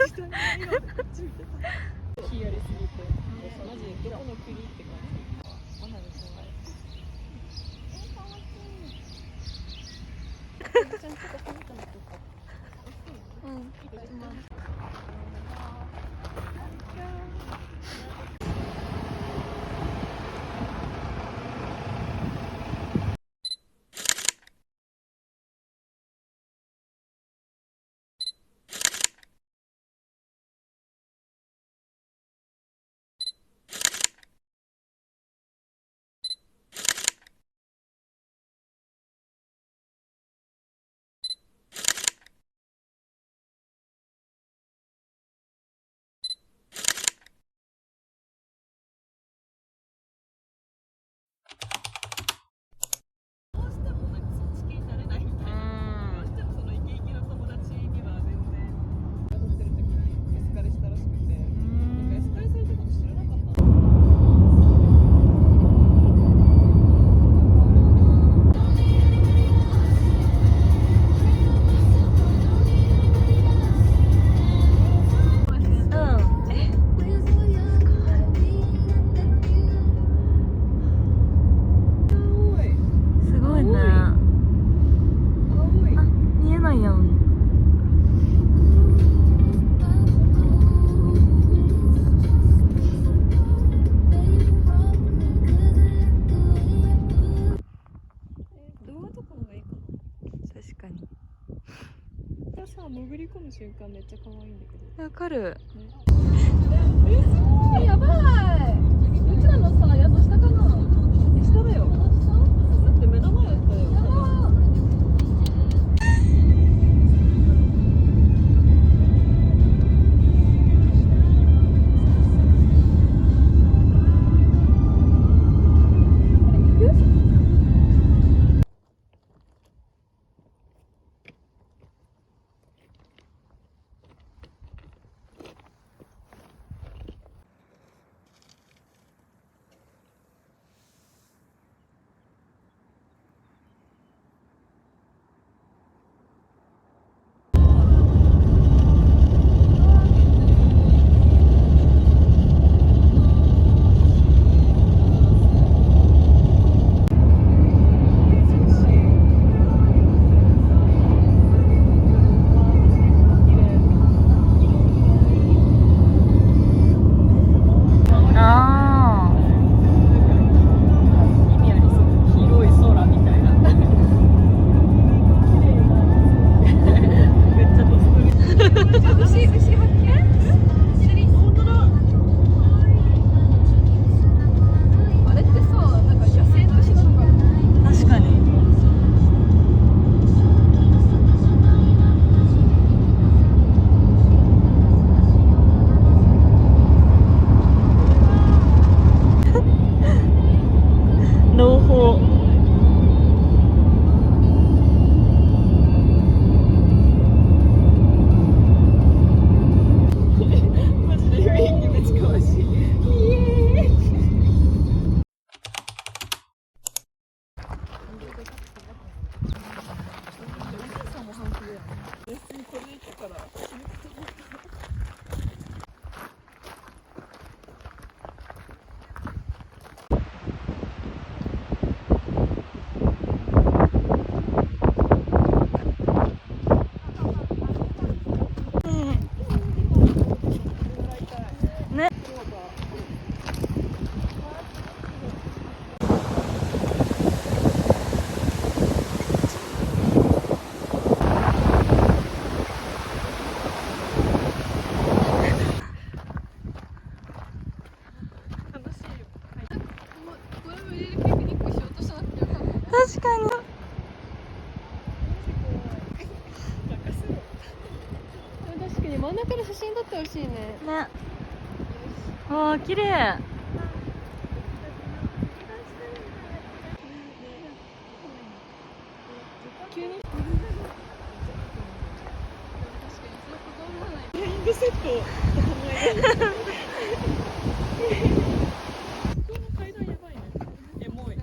下に今こっち見てた。火やりすぎてマジでどこの国って感じ。まだですね。ちゃんとか食べたのとか。うん。潜り込む瞬間めっちゃ可愛いんだけど。わかる。やばい。うちらのさ、宿下かな。下だよ。だって目の前だったよ。確かに。確かに真ん中で写真撮ってほしいね。ね。わあ、綺麗。急に。フライングセット。階段やばいね。エモい。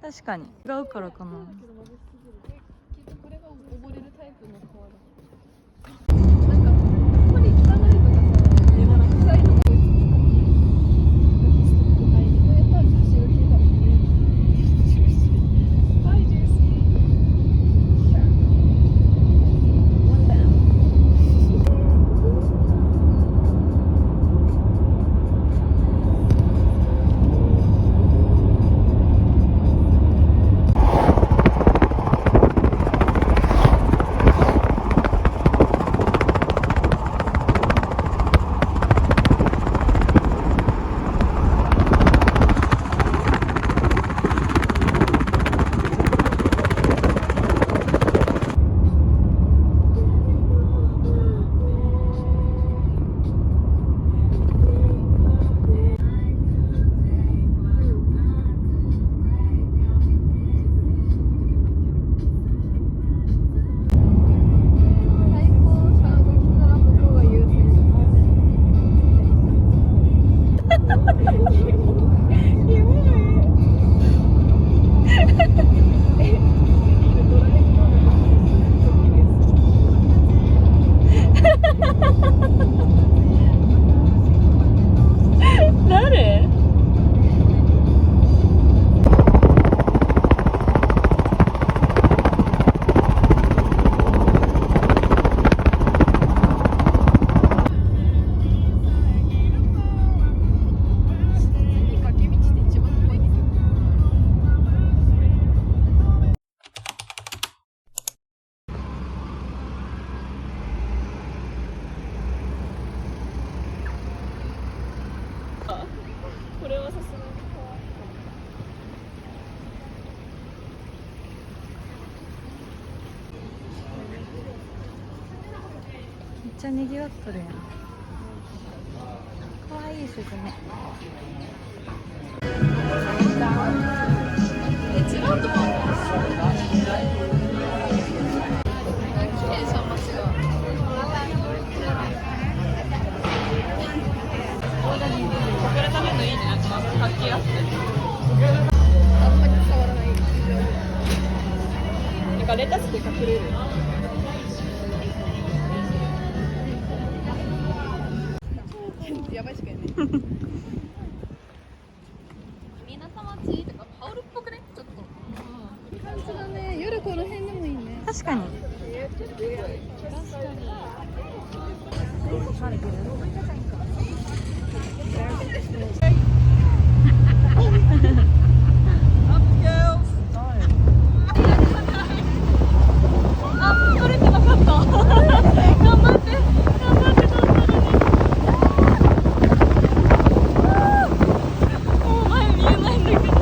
確かに違うからかな。きっとこれが溺れるタイプの川だ。なんかこれ汚いとかさ、臭いとかこいつストック入り。やったジューシーが消えた。はい、ジューシー。ワンダウン。誰？崖道って一番怖いんですよ。これはさすがに怖い。めっちゃ賑わっとるやん。かわいいスズメ。違うと思う。綺麗じゃん、街が。これ食べるのいいね。なんか活気があって。あんまり伝わらない。なんかレタスで隠れる。やばいしかやね。港町とかハウルっぽくね、ちょっと。感じだね。夜この辺でもいいね。確かに。あ、取れてなかった。頑張って。もう前見えないんだけど。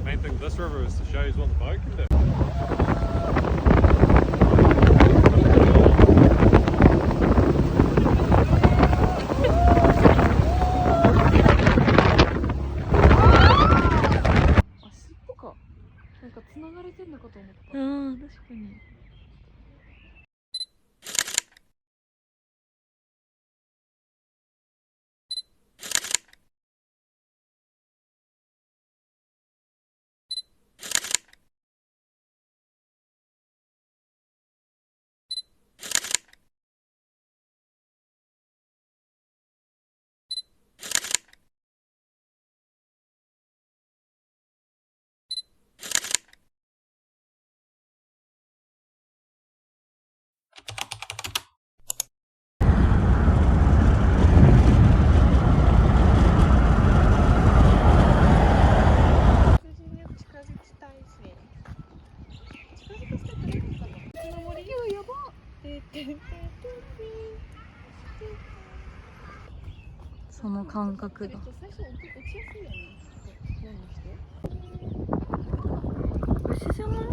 Main thing with this river is to show you what the boat can do.あ、尻尾か。なんか繋がれてんのかと思った。うん、確かに。その感覚が最初落ちやすいよね。何にして牛じゃない？なん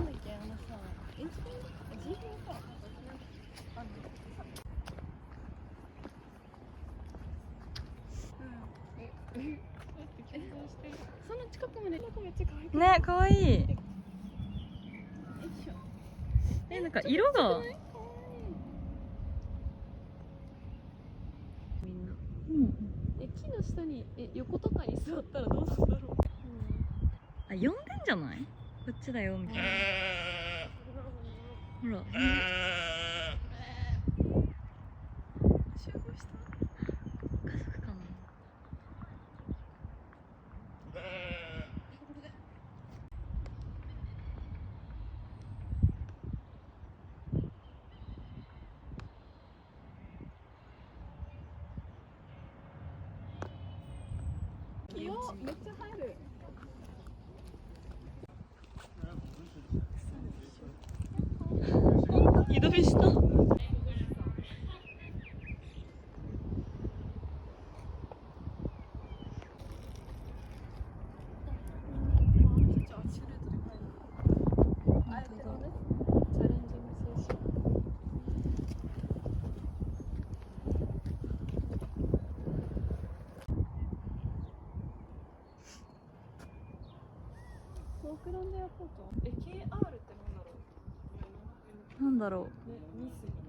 だっけ、あのさ、G 編か。そんな近くまで、めっちゃ可愛い。ね、かわいい。よいしょ。なんか色がみんな。木の下に横とかに座ったらどうなんだろう。あ、呼んでんじゃない？こっちだよみたいな。ほら。集合した。家族かな。いや、めっちゃ入る。二度見した。オークランドエアポート。KR ってなんだろう。なんだろう。ね、ミス。